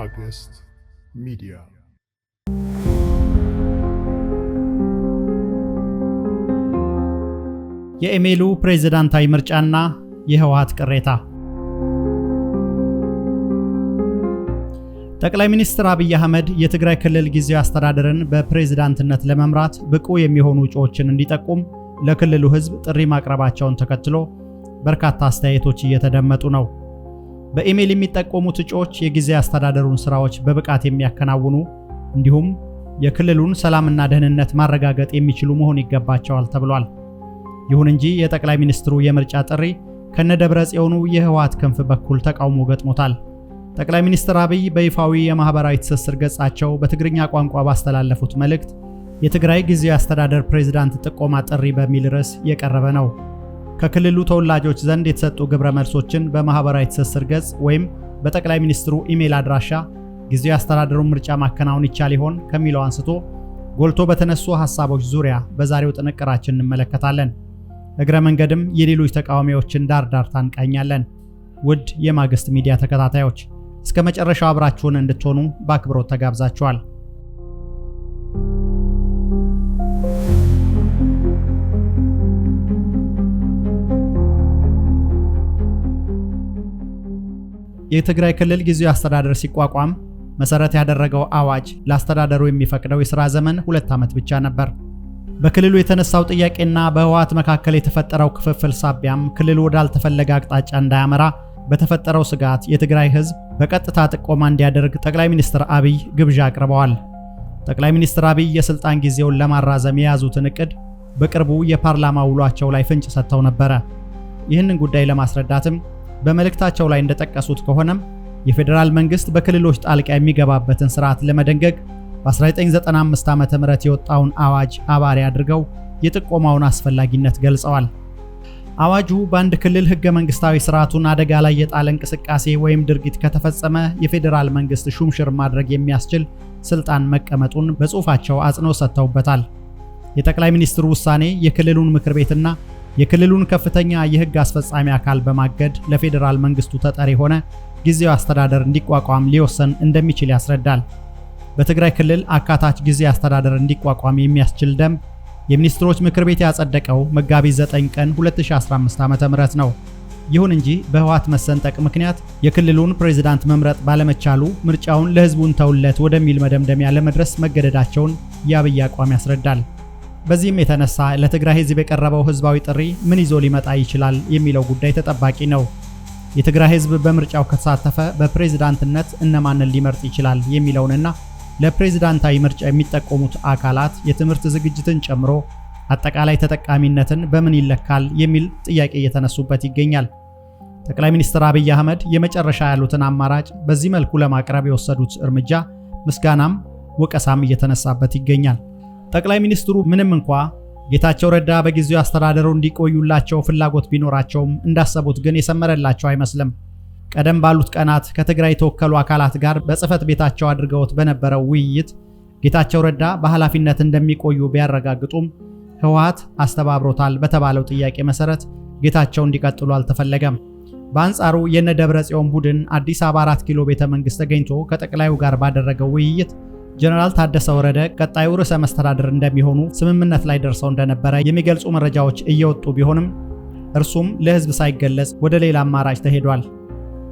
ማግስት ሚዲያ የኢሜሉ ፕሬዝዳንታዊ ምርጫና የህወሓት ቅሬታ። ጠቅላይ ሚኒስትር አብይ አህመድ የትግራይ ክልል ጊዜያዊ አስተዳደርን በፕሬዝዳንትነት ለመምራት ብቁ የሚሆኑ እጩዎችን እንዲጠቁም ለክልሉ ህዝብ ጥሪ ማቅረባቸውን ተከትሎ በርካታ አስተያየቶች እየተደመጡ ነው። በኢሜል የሚጠቆሙት እጩዎች የጊዜያዊ አስተዳደሩን ስራዎች በብቃት የሚያከናውኑ እንዲሁም የክልሉን ሰላምና ደህንነት ማረጋገጥ የሚችሉ መሆን ይገባቸዋል ተብሏል። ይሁን እንጂ የጠቅላይ ሚኒስትሩ የምርጫ ጥሪ ከነደብረጽዮኑ የህወሓት ክንፍ በኩል ተቃውሞ ገጥሞታል። ጠቅላይ ሚኒስትር አብይ በይፋዊ የማህበራዊ ትስስር ገጻቸው በትግርኛ ቋንቋ ባስተላለፉት መልእክት የትግራይ ጊዜያዊ አስተዳደር ፕሬዝዳንት ጥቆማ ጥሪ በሚል ርዕስ የቀረበ ነው። ከክልሉ ተወላጆች ዘንድ የተሰጡ ግብረ መልሶችን በማህበራዊ ትስስር ገጽ ወይም በጠቅላይ ሚኒስትሩ ኢሜል አድራሻ ጊዜያዊ አስተዳደሩን ምርጫ ማከናወን ይቻል ይሆን ከሚለው አንስቶ ጎልቶ በተነሱ ሐሳቦች ዙሪያ በዛሬው ጥንቅራችን እንመለከታለን። እግረ መንገድም የሌሎች ተቃዋሚዎችን ዳር ታንቃኛለን። ውድ የማግስት ሚዲያ ተከታታዮች እስከ መጨረሻው አብራችሁን እንድትሆኑ በአክብሮት ተጋብዛችኋል። የትግራይ ክልል ጊዜያዊ አስተዳደር ሲቋቋም መሰረት ያደረገው አዋጅ ለአስተዳደሩ የሚፈቅደው የሥራ ዘመን 2 ዓመት ብቻ ነበር። በክልሉ የተነሳው ጥያቄና በህወሓት መካከል የተፈጠረው ክፍፍል ሳቢያም ክልሉ ወዳልተፈለገ አቅጣጫ እንዳያመራ በተፈጠረው ስጋት የትግራይ ህዝብ በቀጥታ ጥቆማ እንዲያደርግ ጠቅላይ ሚኒስትር አብይ ግብዣ አቅርበዋል። ጠቅላይ ሚኒስትር አብይ የስልጣን ጊዜውን ለማራዘም የያዙትን እቅድ በቅርቡ የፓርላማ ውሏቸው ላይ ፍንጭ ሰጥተው ነበረ። ይህንን ጉዳይ ለማስረዳትም በመልእክታቸው ላይ እንደጠቀሱት ከሆነም የፌዴራል መንግስት በክልሎች ጣልቃ የሚገባበትን ስርዓት ለመደንገግ በ1995 ዓ.ም የወጣውን አዋጅ አባሪ አድርገው የጥቆማውን አስፈላጊነት ገልጸዋል። አዋጁ በአንድ ክልል ህገ መንግስታዊ ስርዓቱን አደጋ ላይ የጣለ እንቅስቃሴ ወይም ድርጊት ከተፈጸመ የፌዴራል መንግስት ሹምሽር ማድረግ የሚያስችል ስልጣን መቀመጡን በጽሑፋቸው አጽንኦት ሰጥተውበታል። የጠቅላይ ሚኒስትሩ ውሳኔ የክልሉን ምክር ቤትና የክልሉን ከፍተኛ የህግ አስፈጻሚ አካል በማገድ ለፌዴራል መንግስቱ ተጠሪ ሆነ ጊዜያዊ አስተዳደር እንዲቋቋም ሊወሰን እንደሚችል ያስረዳል። በትግራይ ክልል አካታች ጊዜያዊ አስተዳደር እንዲቋቋም የሚያስችል ደንብ የሚኒስትሮች ምክር ቤት ያጸደቀው መጋቢት 9 ቀን 2015 ዓ.ም ነው። ይሁን እንጂ በህወሓት መሰንጠቅ ምክንያት የክልሉን ፕሬዝዳንት መምረጥ ባለመቻሉ ምርጫውን ለህዝቡን ተውለት ወደሚል መደምደሚያ ለመድረስ መገደዳቸውን የአብይ አቋም ያስረዳል። በዚህም የተነሳ ለትግራይ ህዝብ የቀረበው ህዝባዊ ጥሪ ምን ይዞ ሊመጣ ይችላል የሚለው ጉዳይ ተጠባቂ ነው። የትግራይ ህዝብ በምርጫው ከተሳተፈ በፕሬዝዳንትነት እነማንን ሊመርጥ ይችላል የሚለውንና ለፕሬዝዳንታዊ ምርጫ የሚጠቆሙት አካላት የትምህርት ዝግጅትን ጨምሮ አጠቃላይ ተጠቃሚነትን በምን ይለካል የሚል ጥያቄ እየተነሱበት ይገኛል። ጠቅላይ ሚኒስትር አብይ አህመድ የመጨረሻ ያሉትን አማራጭ በዚህ መልኩ ለማቅረብ የወሰዱት እርምጃ ምስጋናም ወቀሳም እየተነሳበት ይገኛል። ጠቅላይ ሚኒስትሩ ምንም እንኳ ጌታቸው ረዳ በጊዜያዊ አስተዳደሩ እንዲቆዩላቸው ፍላጎት ቢኖራቸውም እንዳሰቡት ግን የሰመረላቸው አይመስልም። ቀደም ባሉት ቀናት ከትግራይ የተወከሉ አካላት ጋር በጽህፈት ቤታቸው አድርገውት በነበረው ውይይት ጌታቸው ረዳ በኃላፊነት እንደሚቆዩ ቢያረጋግጡም ህወሓት አስተባብሮታል በተባለው ጥያቄ መሰረት ጌታቸው እንዲቀጥሉ አልተፈለገም። በአንጻሩ የነደብረጽዮን ቡድን አዲስ አበባ 4 ኪሎ ቤተ መንግስት ተገኝቶ ከጠቅላዩ ጋር ባደረገው ውይይት ጀነራል ታደሰ ወረደ ቀጣዩ ርዕሰ መስተዳድር እንደሚሆኑ ስምምነት ላይ ደርሰው እንደነበረ የሚገልጹ መረጃዎች እየወጡ ቢሆንም እርሱም ለህዝብ ሳይገለጽ ወደ ሌላ አማራጭ ተሄዷል።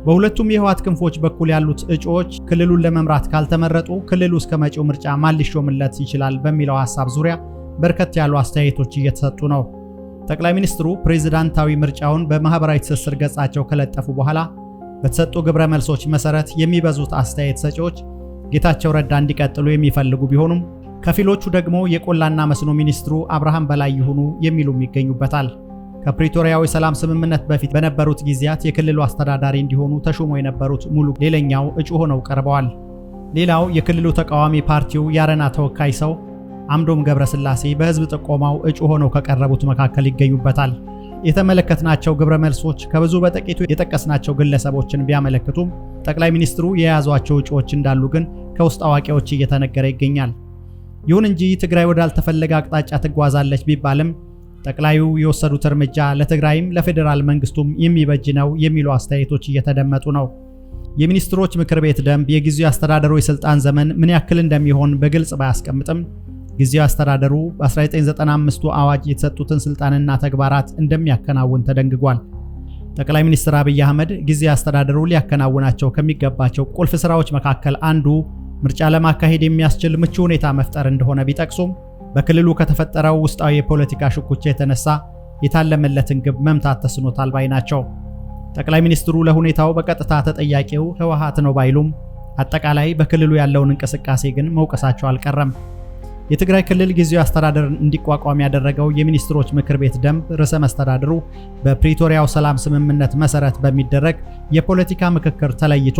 በሁለቱም የህወሓት ክንፎች በኩል ያሉት እጩዎች ክልሉን ለመምራት ካልተመረጡ ክልሉ እስከ መጪው ምርጫ ማን ሊሾምለት ይችላል በሚለው ሐሳብ ዙሪያ በርከት ያሉ አስተያየቶች እየተሰጡ ነው። ጠቅላይ ሚኒስትሩ ፕሬዝዳንታዊ ምርጫውን በማህበራዊ ትስስር ገጻቸው ከለጠፉ በኋላ በተሰጡ ግብረ መልሶች መሰረት የሚበዙት አስተያየት ሰጪዎች ጌታቸው ረዳ እንዲቀጥሉ የሚፈልጉ ቢሆኑም ከፊሎቹ ደግሞ የቆላና መስኖ ሚኒስትሩ አብርሃም በላይ ይሁኑ የሚሉም ይገኙበታል። ከፕሪቶሪያው የሰላም ስምምነት በፊት በነበሩት ጊዜያት የክልሉ አስተዳዳሪ እንዲሆኑ ተሾሞ የነበሩት ሙሉ ሌላኛው እጩ ሆነው ቀርበዋል። ሌላው የክልሉ ተቃዋሚ ፓርቲው ያረና ተወካይ ሰው አምዶም ገብረስላሴ በህዝብ ጥቆማው እጩ ሆነው ከቀረቡት መካከል ይገኙበታል። የተመለከትናቸው ግብረ መልሶች ከብዙ በጥቂቱ የጠቀስናቸው ግለሰቦችን ቢያመለክቱም ጠቅላይ ሚኒስትሩ የያዟቸው እጩዎች እንዳሉ ግን ከውስጥ አዋቂዎች እየተነገረ ይገኛል። ይሁን እንጂ ትግራይ ወዳልተፈለገ አቅጣጫ ትጓዛለች ቢባልም ጠቅላዩ የወሰዱት እርምጃ ለትግራይም ለፌዴራል መንግስቱም የሚበጅ ነው የሚሉ አስተያየቶች እየተደመጡ ነው። የሚኒስትሮች ምክር ቤት ደንብ የጊዜያዊ አስተዳደሩ የስልጣን ዘመን ምን ያክል እንደሚሆን በግልጽ ባያስቀምጥም ጊዜያዊ አስተዳደሩ በ1995 አዋጅ የተሰጡትን ስልጣንና ተግባራት እንደሚያከናውን ተደንግጓል። ጠቅላይ ሚኒስትር አብይ አህመድ ጊዜያዊ አስተዳደሩ ሊያከናውናቸው ከሚገባቸው ቁልፍ ስራዎች መካከል አንዱ ምርጫ ለማካሄድ የሚያስችል ምቹ ሁኔታ መፍጠር እንደሆነ ቢጠቅሱም በክልሉ ከተፈጠረው ውስጣዊ የፖለቲካ ሽኩቻ የተነሳ የታለመለትን ግብ መምታት ተስኖታል ባይ ናቸው። ጠቅላይ ሚኒስትሩ ለሁኔታው በቀጥታ ተጠያቂው ህወሓት ነው ባይሉም አጠቃላይ በክልሉ ያለውን እንቅስቃሴ ግን መውቀሳቸው አልቀረም። የትግራይ ክልል ጊዜያዊ አስተዳደር እንዲቋቋም ያደረገው የሚኒስትሮች ምክር ቤት ደንብ ርዕሰ መስተዳድሩ በፕሪቶሪያው ሰላም ስምምነት መሰረት በሚደረግ የፖለቲካ ምክክር ተለይቶ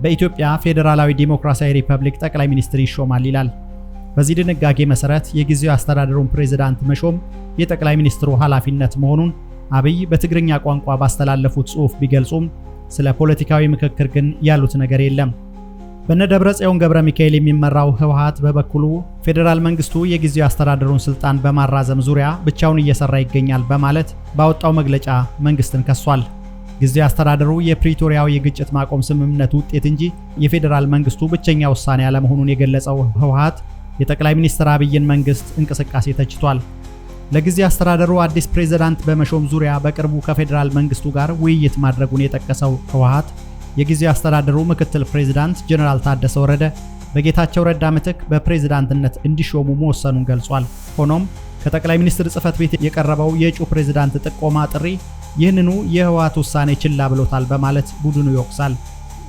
በኢትዮጵያ ፌዴራላዊ ዲሞክራሲያዊ ሪፐብሊክ ጠቅላይ ሚኒስትር ይሾማል ይላል። በዚህ ድንጋጌ መሰረት የጊዜያዊ አስተዳደሩን ፕሬዝዳንት መሾም የጠቅላይ ሚኒስትሩ ኃላፊነት መሆኑን አብይ በትግርኛ ቋንቋ ባስተላለፉት ጽሑፍ ቢገልጹም ስለ ፖለቲካዊ ምክክር ግን ያሉት ነገር የለም። በነደብረጽዮን ገብረ ሚካኤል የሚመራው ህወሓት በበኩሉ ፌዴራል መንግስቱ የጊዜያዊ አስተዳደሩን ስልጣን በማራዘም ዙሪያ ብቻውን እየሰራ ይገኛል በማለት ባወጣው መግለጫ መንግስትን ከሷል። ጊዜያዊ አስተዳደሩ የፕሪቶሪያው የግጭት ማቆም ስምምነት ውጤት እንጂ የፌዴራል መንግስቱ ብቸኛ ውሳኔ አለመሆኑን የገለጸው ህወሓት የጠቅላይ ሚኒስትር አብይን መንግስት እንቅስቃሴ ተችቷል። ለጊዜያዊ አስተዳደሩ አዲስ ፕሬዝዳንት በመሾም ዙሪያ በቅርቡ ከፌዴራል መንግስቱ ጋር ውይይት ማድረጉን የጠቀሰው ህወሓት የጊዜያዊ አስተዳደሩ ምክትል ፕሬዝዳንት ጀነራል ታደሰ ወረደ በጌታቸው ረዳ ምትክ በፕሬዝዳንትነት እንዲሾሙ መወሰኑን ገልጿል። ሆኖም ከጠቅላይ ሚኒስትር ጽህፈት ቤት የቀረበው የእጩ ፕሬዝዳንት ጥቆማ ጥሪ ይህንኑ የህወሓት ውሳኔ ችላ ብሎታል በማለት ቡድኑ ይወቅሳል።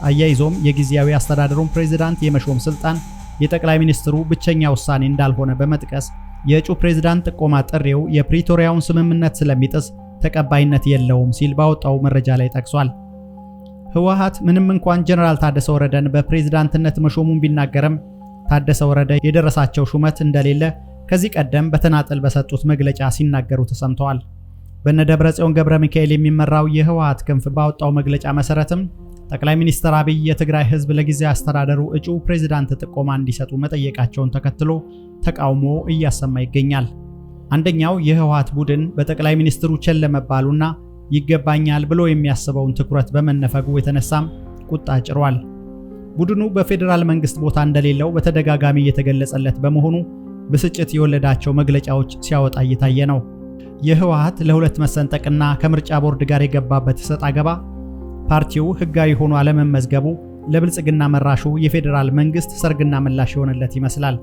አያይዞም የጊዜያዊ አስተዳደሩን ፕሬዝዳንት የመሾም ስልጣን የጠቅላይ ሚኒስትሩ ብቸኛ ውሳኔ እንዳልሆነ በመጥቀስ የእጩ ፕሬዝዳንት ጥቆማ ጥሪው የፕሪቶሪያውን ስምምነት ስለሚጥስ ተቀባይነት የለውም ሲል ባወጣው መረጃ ላይ ጠቅሷል። ህወሓት ምንም እንኳን ጀነራል ታደሰ ወረደን በፕሬዝዳንትነት መሾሙን ቢናገርም ታደሰ ወረደ የደረሳቸው ሹመት እንደሌለ ከዚህ ቀደም በተናጠል በሰጡት መግለጫ ሲናገሩ ተሰምተዋል። በነደብረጽዮን ገብረ ሚካኤል የሚመራው የህወሓት ክንፍ ባወጣው መግለጫ መሰረትም ጠቅላይ ሚኒስትር አብይ የትግራይ ህዝብ ለጊዜያዊ አስተዳደሩ እጩ ፕሬዝዳንት ጥቆማ እንዲሰጡ መጠየቃቸውን ተከትሎ ተቃውሞ እያሰማ ይገኛል። አንደኛው የህወሓት ቡድን በጠቅላይ ሚኒስትሩ ቸል ለመባሉና ይገባኛል ብሎ የሚያስበውን ትኩረት በመነፈጉ የተነሳም ቁጣ ጭሯል። ቡድኑ በፌዴራል መንግስት ቦታ እንደሌለው በተደጋጋሚ እየተገለጸለት በመሆኑ ብስጭት የወለዳቸው መግለጫዎች ሲያወጣ እየታየ ነው። የህወሓት ለሁለት መሰንጠቅና ከምርጫ ቦርድ ጋር የገባበት ሰጣ ገባ ፓርቲው ህጋዊ ሆኖ አለመመዝገቡ ለብልጽግና መራሹ የፌዴራል መንግስት ሰርግና ምላሽ የሆነለት ይመስላል።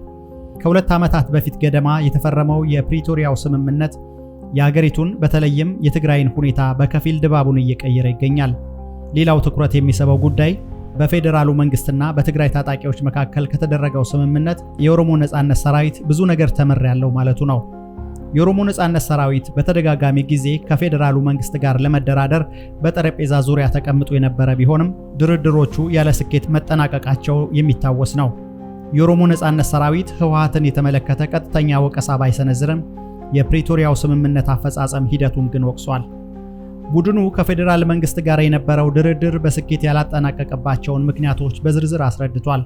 ከሁለት ዓመታት በፊት ገደማ የተፈረመው የፕሪቶሪያው ስምምነት የሀገሪቱን በተለይም የትግራይን ሁኔታ በከፊል ድባቡን እየቀየረ ይገኛል። ሌላው ትኩረት የሚስበው ጉዳይ በፌዴራሉ መንግስትና በትግራይ ታጣቂዎች መካከል ከተደረገው ስምምነት የኦሮሞ ነጻነት ሰራዊት ብዙ ነገር ተመርያለሁ ማለቱ ነው። የኦሮሞ ነጻነት ሰራዊት በተደጋጋሚ ጊዜ ከፌዴራሉ መንግስት ጋር ለመደራደር በጠረጴዛ ዙሪያ ተቀምጦ የነበረ ቢሆንም ድርድሮቹ ያለ ስኬት መጠናቀቃቸው የሚታወስ ነው። የኦሮሞ ነጻነት ሰራዊት ህወሓትን የተመለከተ ቀጥተኛ ወቀሳ ባይሰነዝርም የፕሪቶሪያው ስምምነት አፈጻጸም ሂደቱን ግን ወቅሷል። ቡድኑ ከፌዴራል መንግስት ጋር የነበረው ድርድር በስኬት ያላጠናቀቀባቸውን ምክንያቶች በዝርዝር አስረድቷል።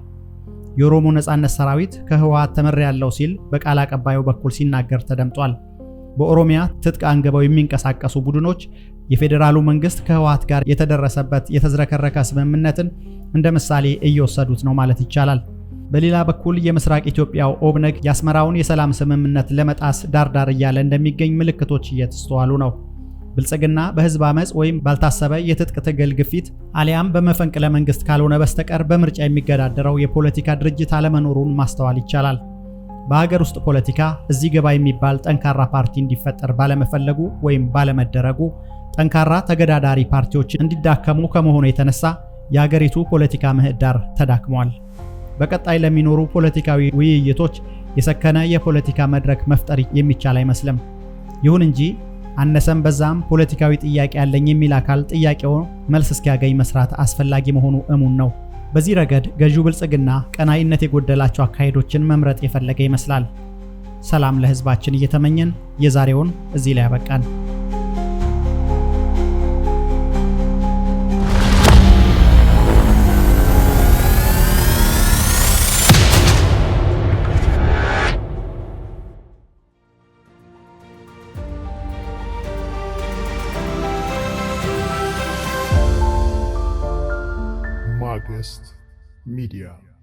የኦሮሞ ነጻነት ሰራዊት ከህወሓት ተመርያለሁ ሲል በቃል አቀባዩ በኩል ሲናገር ተደምጧል። በኦሮሚያ ትጥቅ አንግበው የሚንቀሳቀሱ ቡድኖች የፌዴራሉ መንግስት ከህወሓት ጋር የተደረሰበት የተዝረከረከ ስምምነትን እንደ ምሳሌ እየወሰዱት ነው ማለት ይቻላል። በሌላ በኩል የምስራቅ ኢትዮጵያው ኦብነግ የአስመራውን የሰላም ስምምነት ለመጣስ ዳርዳር እያለ እንደሚገኝ ምልክቶች እየተስተዋሉ ነው። ብልጽግና በህዝብ አመጽ ወይም ባልታሰበ የትጥቅ ትግል ግፊት አሊያም በመፈንቅለ መንግስት ካልሆነ በስተቀር በምርጫ የሚገዳደረው የፖለቲካ ድርጅት አለመኖሩን ማስተዋል ይቻላል። በሀገር ውስጥ ፖለቲካ እዚህ ገባ የሚባል ጠንካራ ፓርቲ እንዲፈጠር ባለመፈለጉ ወይም ባለመደረጉ ጠንካራ ተገዳዳሪ ፓርቲዎች እንዲዳከሙ ከመሆኑ የተነሳ የሀገሪቱ ፖለቲካ ምህዳር ተዳክሟል። በቀጣይ ለሚኖሩ ፖለቲካዊ ውይይቶች የሰከነ የፖለቲካ መድረክ መፍጠር የሚቻል አይመስልም። ይሁን እንጂ አነሰም በዛም ፖለቲካዊ ጥያቄ ያለኝ የሚል አካል ጥያቄው መልስ እስኪያገኝ መስራት አስፈላጊ መሆኑ እሙን ነው። በዚህ ረገድ ገዢው ብልጽግና ቀናኢነት የጎደላቸው አካሄዶችን መምረጥ የፈለገ ይመስላል። ሰላም ለህዝባችን እየተመኘን የዛሬውን እዚህ ላይ ያበቃን። Harvest Media.